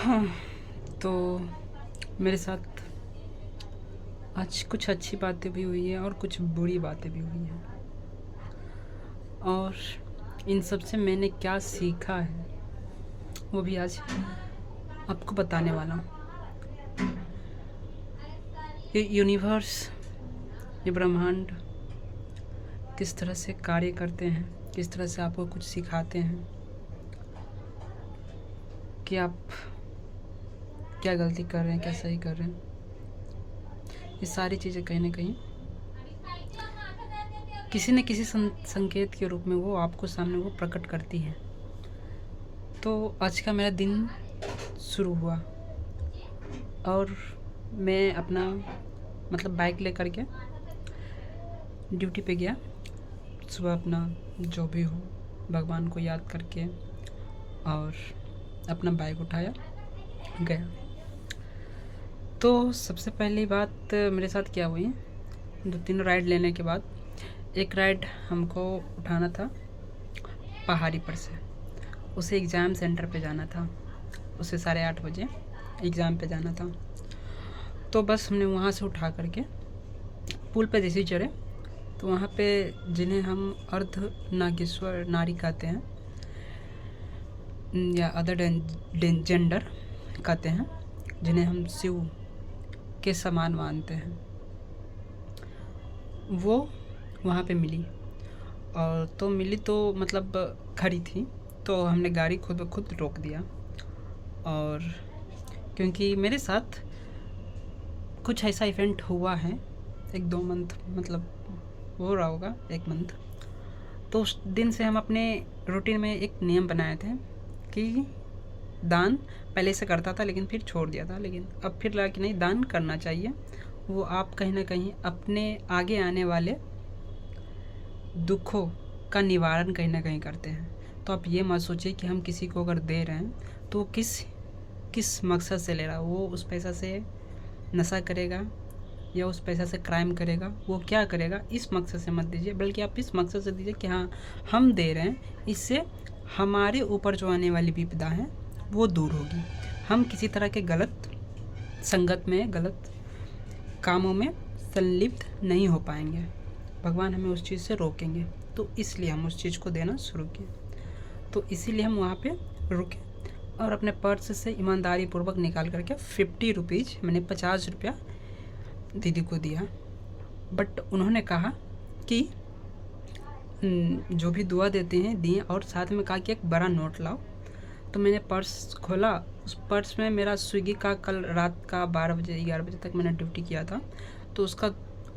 हाँ, तो मेरे साथ आज कुछ अच्छी बातें भी हुई हैं और कुछ बुरी बातें भी हुई हैं, और इन सब से मैंने क्या सीखा है वो भी आज आपको बताने वाला हूँ। ये यूनिवर्स, ये ब्रह्मांड किस तरह से कार्य करते हैं, किस तरह से आपको कुछ सिखाते हैं कि आप क्या गलती कर रहे हैं, क्या सही कर रहे हैं। ये सारी चीज़ें कहीं ना कहीं किसी न किसी संकेत के रूप में वो आपको सामने वो प्रकट करती है। तो आज का मेरा दिन शुरू हुआ और मैं अपना बाइक लेकर के ड्यूटी पे गया। सुबह अपना जो भी हो भगवान को याद करके और अपना बाइक उठाया, गया। तो सबसे पहली बात मेरे साथ क्या हुई, 2-3 राइड लेने के बाद एक राइड हमको उठाना था पहाड़ी पर से। उसे एग्ज़ाम सेंटर पे जाना था, उसे 8:30 बजे एग्ज़ाम पे जाना था। तो बस हमने वहाँ से उठा करके पुल पे जैसे ही चढ़े तो वहाँ पे जिन्हें हम अर्ध नागेश्वर नारी कहते हैं या अदर जेंडर कहते हैं, जिन्हें हम शिव के समान मानते हैं, वो वहाँ पे मिली। और तो मिली तो खड़ी थी, तो हमने गाड़ी खुद ब खुद रोक दिया। और क्योंकि मेरे साथ कुछ ऐसा इवेंट हुआ है 1-2 मंथ हो रहा होगा 1 मंथ, तो उस दिन से हम अपने रूटीन में एक नियम बनाए थे कि दान पहले से करता था लेकिन फिर छोड़ दिया था, लेकिन अब फिर लगा कि नहीं, दान करना चाहिए। वो आप कहीं ना कहीं अपने आगे आने वाले दुखों का निवारण कहीं ना कहीं करते हैं। तो आप ये मत सोचिए कि हम किसी को अगर दे रहे हैं तो किस मकसद से ले रहा है। वो उस पैसा से नशा करेगा या उस पैसा से क्राइम करेगा, वो क्या करेगा, इस मकसद से मत दीजिए, बल्कि आप इस मकसद से दीजिए कि हाँ, हम दे रहे हैं, इससे हमारे ऊपर जो आने वाली विपदा है वो दूर होगी। हम किसी तरह के गलत संगत में, गलत कामों में संलिप्त नहीं हो पाएंगे। भगवान हमें उस चीज़ से रोकेंगे, तो इसलिए हम उस चीज़ को देना शुरू किए। तो इसीलिए हम वहाँ पे रुके और अपने पर्स से ईमानदारी पूर्वक निकाल करके 50 रुपीज़, मैंने 50 रुपया दीदी को दिया। बट उन्होंने कहा कि जो भी दुआ देते हैं दिए, और साथ में कहा कि एक बड़ा नोट लाओ। तो मैंने पर्स खोला, उस पर्स में मेरा स्विगी का कल रात का 12 बजे 11 बजे तक मैंने ड्यूटी किया था, तो उसका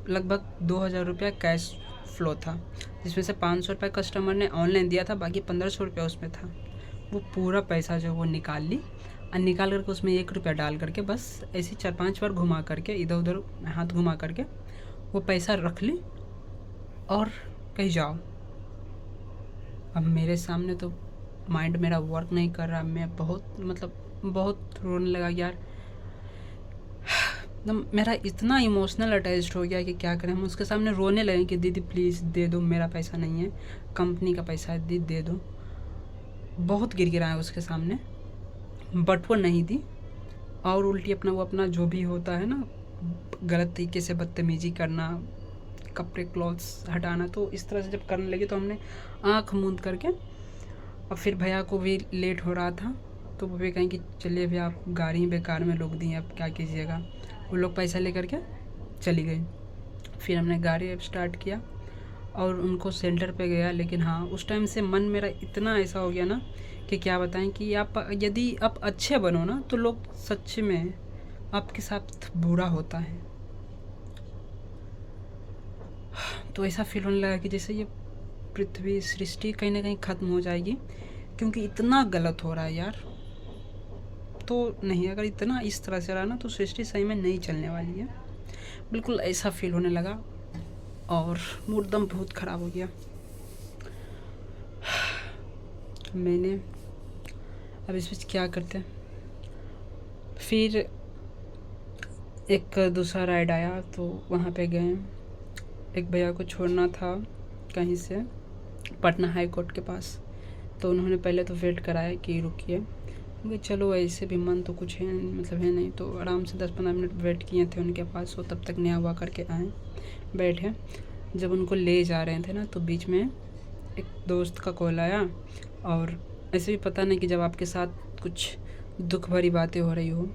लगभग 2000 रुपया कैश फ्लो था, जिसमें से 500 रुपया कस्टमर ने ऑनलाइन दिया था, बाकी 1500 रुपया उसमें था। वो पूरा पैसा जो वो निकाल ली और निकाल करके उसमें 1 रुपया डाल करके बस ऐसे 4-5 बार घुमा करके, इधर उधर हाथ घुमा करके वो पैसा रख ली और कहीं जाओ। अब मेरे सामने तो माइंड मेरा वर्क नहीं कर रहा, मैं बहुत रोने लगा यार। मेरा इतना इमोशनल अटैच्ड हो गया कि क्या करें। हम उसके सामने रोने लगे कि दीदी प्लीज़ दे दो, मेरा पैसा नहीं है, कंपनी का पैसा है, दीदी दे दो। बहुत गिड़गिड़ाया उसके सामने, बट वो नहीं दी, और उल्टी वो अपना जो भी होता है ना, गलत तरीके से बदतमीजी करना, कपड़े क्लॉथ्स हटाना, तो इस तरह से जब करने लगे तो हमने आँख मूंद करके, और फिर भैया को भी लेट हो रहा था तो वो भी कहें कि चलिए भैया, आप गाड़ी बेकार में रोक दी, अब क्या कीजिएगा। वो लोग पैसा लेकर के चली गई। फिर हमने गाड़ी स्टार्ट किया और उनको सेंटर पे गया। लेकिन हाँ, उस टाइम से मन मेरा इतना ऐसा हो गया ना कि क्या बताएं, कि यदि आप अच्छे बनो ना तो लोग सच में आपके साथ बुरा होता है। तो ऐसा फील होने लगा कि जैसे ये पृथ्वी सृष्टि कहीं ना कहीं ख़त्म हो जाएगी, क्योंकि इतना गलत हो रहा है यार। तो नहीं, अगर इतना इस तरह से रहा ना तो सृष्टि सही में नहीं चलने वाली है। बिल्कुल ऐसा फील होने लगा और मूड एकदम बहुत ख़राब हो गया। मैंने अब इस बीच क्या करते हैं, फिर एक दूसरा राइड आया तो वहाँ पे गए। एक भैया को छोड़ना था कहीं से पटना हाई कोर्ट के पास, तो उन्होंने पहले तो वेट कराया कि रुकिए, क्योंकि चलो ऐसे भी मन तो कुछ है मतलब है नहीं, तो आराम से 10-15 मिनट वेट किए थे उनके पास, वो तब तक नया हुआ करके आए बैठे। जब उनको ले जा रहे थे ना, तो बीच में एक दोस्त का कॉल आया, और ऐसे भी पता नहीं कि जब आपके साथ कुछ दुख भरी बातें हो रही हो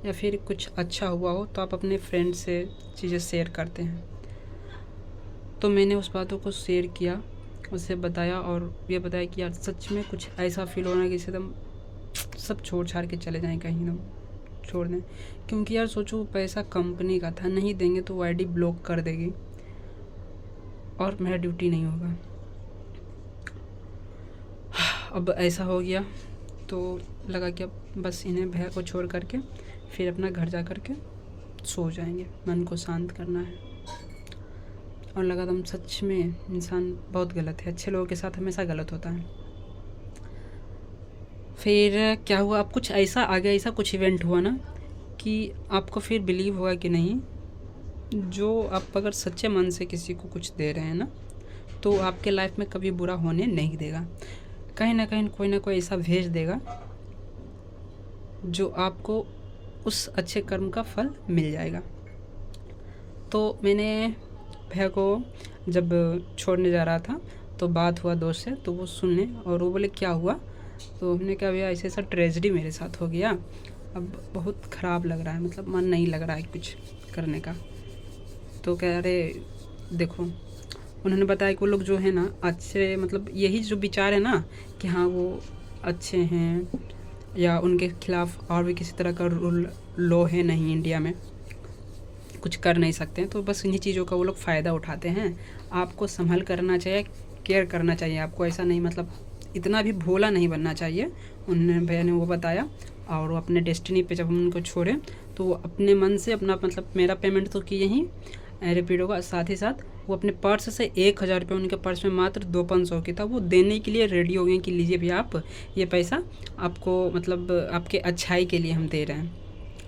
या फिर कुछ अच्छा हुआ हो तो आप अपने फ्रेंड से चीज़ें शेयर करते हैं। तो मैंने उस बातों को शेयर किया, उसे बताया और ये बताया कि यार सच में कुछ ऐसा फ़ील हो रहा है कि एकदम सब छोड़ छाड़ के चले जाएँ कहीं, एकदम छोड़ दें। क्योंकि यार सोचो, पैसा कंपनी का था, नहीं देंगे तो वो आईडी ब्लॉक कर देगी और मेरा ड्यूटी नहीं होगा। अब ऐसा हो गया तो लगा कि अब बस इन्हें भैया को छोड़ करके फिर अपना घर जा कर के सो जाएंगे, मन को शांत करना है। और लगा था सच में इंसान बहुत गलत है, अच्छे लोगों के साथ हमेशा गलत होता है। फिर क्या हुआ, अब कुछ ऐसा आ गया, ऐसा कुछ इवेंट हुआ ना कि आपको फिर बिलीव होगा कि नहीं, जो आप अगर सच्चे मन से किसी को कुछ दे रहे हैं ना, तो आपके लाइफ में कभी बुरा होने नहीं देगा। कहीं ना कहीं कोई ना कोई ऐसा भेज देगा जो आपको उस अच्छे कर्म का फल मिल जाएगा। तो मैंने भैया को जब छोड़ने जा रहा था तो बात हुआ दोस्त से, तो वो सुनने और वो बोले क्या हुआ, तो हमने कहा भैया ऐसे ऐसा ट्रेजेडी मेरे साथ हो गया, अब बहुत ख़राब लग रहा है, मतलब मन नहीं लग रहा है कुछ करने का। तो कह रहे देखो, उन्होंने बताया कि वो लोग जो है ना अच्छे, मतलब यही जो विचार है ना कि हाँ वो अच्छे हैं या उनके खिलाफ़ और भी किसी तरह का रूल लॉ है नहीं इंडिया में, कुछ कर नहीं सकते हैं, तो बस इन्हीं चीज़ों का वो लोग फ़ायदा उठाते हैं। आपको संभल करना चाहिए, केयर करना चाहिए आपको, ऐसा नहीं मतलब इतना भी भोला नहीं बनना चाहिए। उन्होंने भैया ने वो बताया, और वो अपने डेस्टिनी पे जब हम उनको छोड़े तो वो अपने मन से अपना मतलब मेरा पेमेंट तो किए ही रेपिडो का, साथ ही साथ वो अपने पर्स से 1000 रुपये, उनके पर्स में मात्र 200-500 की था, वो देने के लिए रेडी हो गए कि लीजिए भैया आप ये पैसा आपको मतलब आपके अच्छाई के लिए हम दे रहे हैं।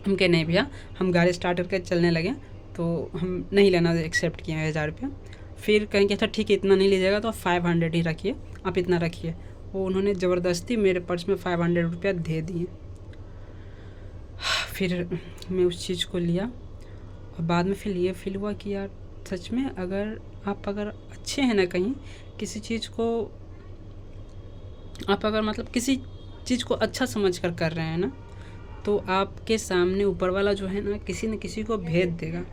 हम कहे नहीं भैया, हम गाड़ी स्टार्ट करके चलने लगे तो हम नहीं लेना एक्सेप्ट किए 1000 रुपये। फिर कहेंगे अच्छा ठीक है इतना नहीं लीजिएगा तो आप 500 ही रखिए, आप इतना रखिए। वो उन्होंने ज़बरदस्ती मेरे पर्स में 500 रुपया दे दिए। फिर मैं उस चीज़ को लिया और बाद में फिर ये फील हुआ कि यार सच में अगर अच्छे हैं ना, कहीं किसी चीज़ को आप अगर मतलब किसी चीज़ को अच्छा समझ कर रहे हैं ना, तो आपके सामने ऊपर वाला जो है ना किसी न किसी को भेज देगा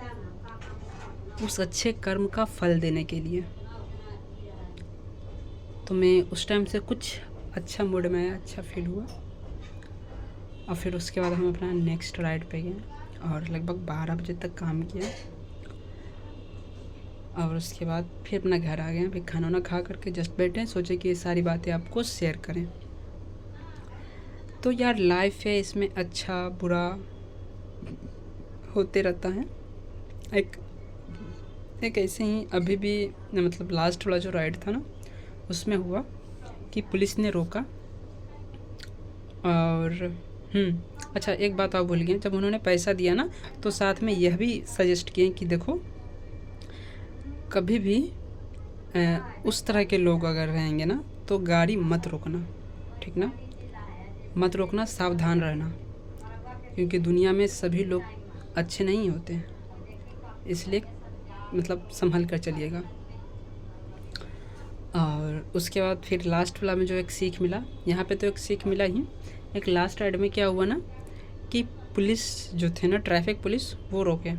उस अच्छे कर्म का फल देने के लिए। तो मैं उस टाइम से कुछ अच्छा मूड में आया, अच्छा फील हुआ। और फिर उसके बाद हम अपना नेक्स्ट राइड पे गए और लगभग 12 बजे तक काम किया, और उसके बाद फिर अपना घर आ गए। फिर खाना वाना खा करके जस्ट बैठे, सोचे कि ये सारी बातें आपको शेयर करें। तो यार लाइफ है, इसमें अच्छा बुरा होते रहता है। एक ऐसे ही अभी भी मतलब लास्ट वाला जो राइड था ना, उसमें हुआ कि पुलिस ने रोका। और अच्छा एक बात आप भूल गए, जब उन्होंने पैसा दिया ना तो साथ में यह भी सजेस्ट किए कि देखो कभी भी उस तरह के लोग अगर रहेंगे ना तो गाड़ी मत रोकना, ठीक ना, मत रोकना, सावधान रहना, क्योंकि दुनिया में सभी लोग अच्छे नहीं होते हैं, इसलिए मतलब संभल कर चलिएगा। और उसके बाद फिर लास्ट वाला में जो एक सीख मिला, यहाँ पे तो एक सीख मिला ही, एक लास्ट राइड में क्या हुआ ना कि पुलिस जो थे ना, ट्रैफिक पुलिस, वो रोके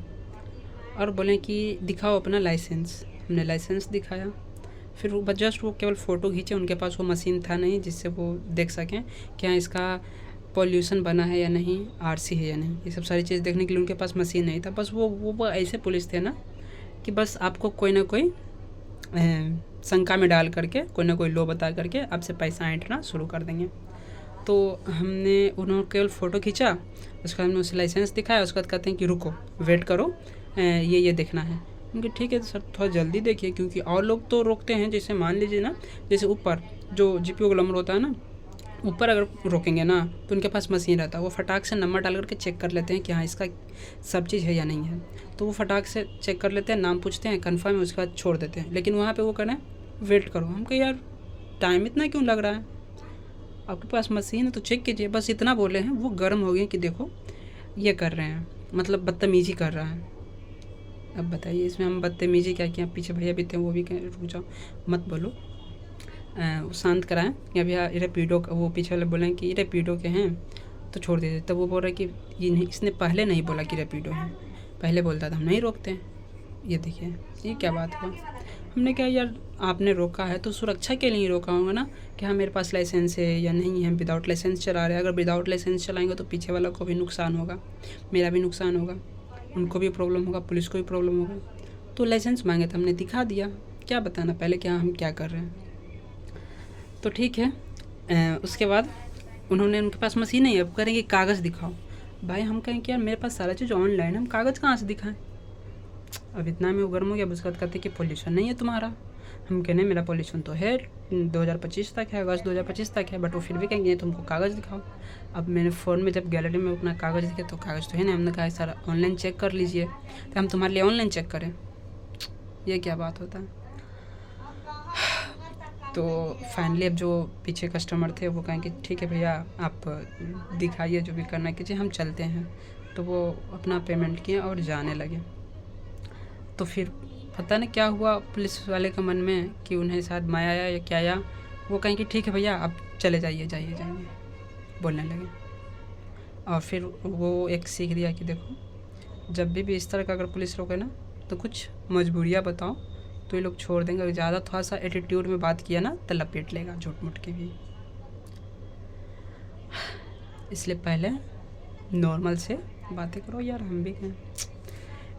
और बोले कि दिखाओ अपना लाइसेंस। हमने लाइसेंस दिखाया, फिर वो जस्ट वो केवल फ़ोटो खींचे, उनके पास वो मशीन था नहीं जिससे वो देख सकें क्या इसका पॉल्यूशन बना है या नहीं, आरसी है या नहीं, ये सब सारी चीज़ देखने के लिए उनके पास मशीन नहीं था। बस वो ऐसे पुलिस थे ना कि बस आपको कोई ना कोई शंका में डाल करके कोई ना कोई लो बता करके आपसे पैसा ऐंठना शुरू कर देंगे। तो हमने उन्होंने केवल फ़ोटो खींचा, उसके बाद हमने उसे लाइसेंस दिखाया, उसके बाद कहते हैं कि रुको वेट करो, ये देखना है। उनके ठीक है सर थोड़ा जल्दी देखिए, क्योंकि और लोग तो रोकते हैं, जैसे मान लीजिए ना, जैसे ऊपर जो जीपीओ ग्लैमर होता है ना, ऊपर अगर रोकेंगे ना तो उनके पास मशीन रहता है, वो फटाक से नंबर डाल करके चेक कर लेते हैं कि हाँ इसका सब चीज़ है या नहीं है, तो वो फटाक से चेक कर लेते हैं, नाम पूछते हैं, कंफर्म है, उसके बाद छोड़ देते हैं। लेकिन वहाँ पे वो करें वेट करो, हम कहें यार टाइम इतना क्यों लग रहा है, आपके पास मशीन है तो चेक कीजिए, बस इतना बोले हैं। वो गर्म हो गए कि देखो ये कर रहे हैं, मतलब बदतमीज़ी कर रहा है। अब बताइए इसमें हम बदतमीज़ी क्या किया? पीछे भैया भी थे, वो भी कहें रुक जाओ मत बोलो, वो शांत कराएं कि भैया रैपिडो, वो पीछे वाले बोलें कि रैपिडो के हैं तो छोड़ दीजिए। तब वो बोल रहा है कि ये नहीं, इसने पहले नहीं बोला कि रैपिडो है, पहले बोलता था हम नहीं रोकते हैं। ये देखिए ये क्या बात हुआ। हमने कहा यार आपने रोका है तो सुरक्षा के लिए रोका होगा ना, कि हाँ मेरे पास लाइसेंस है या नहीं है, विदाउट लाइसेंस चला रहे हैं। अगर विदाउट लाइसेंस चलाएंगे तो पीछे वाला को भी नुकसान होगा, मेरा भी नुकसान होगा, उनको भी प्रॉब्लम होगा, पुलिस को भी प्रॉब्लम होगा। तो लाइसेंस मांगे तो हमने दिखा दिया, क्या बताना पहले क्या हम क्या कर रहे हैं। तो ठीक है, उसके बाद उन्होंने, उनके पास मशीन नहीं है, अब करेंगे कागज़ दिखाओ। भाई हम कहें कि यार मेरे पास सारा चीज़ ऑनलाइन है, हम कागज़ कहाँ से दिखाएं। अब इतना में वो गर्म हो गया। उसके बाद कहते कि पोल्यूशन नहीं है तुम्हारा। हम कहने मेरा पोल्यूशन तो है, 2025 तक है, अगस्त 2025 तक है, बट वो फिर भी कहेंगे तुमको कागज़ दिखाओ। अब मैंने फ़ोन में जब गैलरी में अपना कागज़ दिखे तो कागज़ तो है ना। हमने कहा सर ऑनलाइन चेक कर लीजिए, तो हम तुम्हारे लिए ऑनलाइन चेक करें, ये क्या बात होता है। तो फाइनली अब जो पीछे कस्टमर थे वो कहेंगे ठीक है भैया आप दिखाइए जो भी करना कीजिए, हम चलते हैं। तो वो अपना पेमेंट किए और जाने लगे। तो फिर पता नहीं क्या हुआ पुलिस वाले के मन में कि उन्हें शायद माया आया या क्या आया। वो कहें कि ठीक है भैया आप चले जाइए जाइए जाइए बोलने लगे। और फिर वो एक सीख दिया कि देखो जब भी इस तरह का अगर पुलिस रोके ना तो कुछ मजबूरियाँ बताओ तो ये लोग छोड़ देंगे। अगर ज़्यादा थोड़ा सा एटीट्यूड में बात किया ना तो लपेट लेगा झूठ मूठ के भी। इसलिए पहले नॉर्मल से बातें करो यार, हम भी कहें।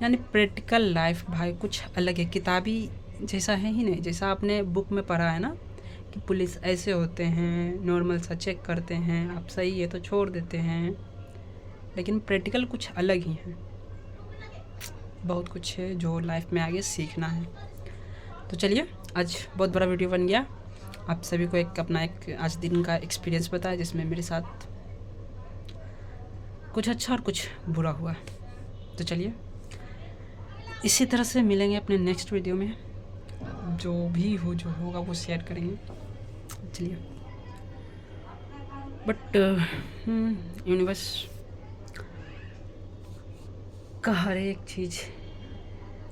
यानी प्रैक्टिकल लाइफ भाई कुछ अलग है, किताबी जैसा है ही नहीं। जैसा आपने बुक में पढ़ा है ना कि पुलिस ऐसे होते हैं, नॉर्मल सा चेक करते हैं, आप सही है तो छोड़ देते हैं, लेकिन प्रैक्टिकल कुछ अलग ही है। बहुत कुछ है जो लाइफ में आगे सीखना है। तो चलिए आज बहुत बड़ा वीडियो बन गया। आप सभी को एक अपना एक आज दिन का एक्सपीरियंस बताया जिसमें मेरे साथ कुछ अच्छा और कुछ बुरा हुआ। तो चलिए इसी तरह से मिलेंगे अपने नेक्स्ट वीडियो में, जो भी हो जो होगा वो शेयर करेंगे। चलिए बट यूनिवर्स का हर एक चीज़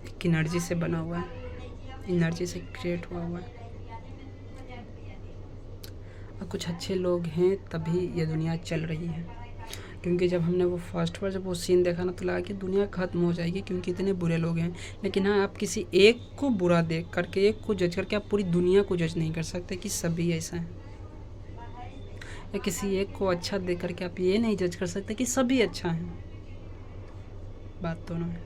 एक एनर्जी से बना हुआ है, एनर्जी से क्रिएट हुआ है। और कुछ अच्छे लोग हैं तभी ये दुनिया चल रही है। क्योंकि जब हमने वो फर्स्ट बार जब वो सीन देखा ना तो लगा कि दुनिया ख़त्म हो जाएगी, क्योंकि इतने बुरे लोग हैं। लेकिन हाँ आप किसी एक को बुरा देख करके, एक को जज करके आप पूरी दुनिया को जज नहीं कर सकते कि सभी ऐसा है। या किसी एक को अच्छा देख करके आप ये नहीं जज कर सकते कि सभी अच्छा है। बात दोनों है।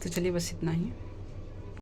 तो चलिए बस इतना ही।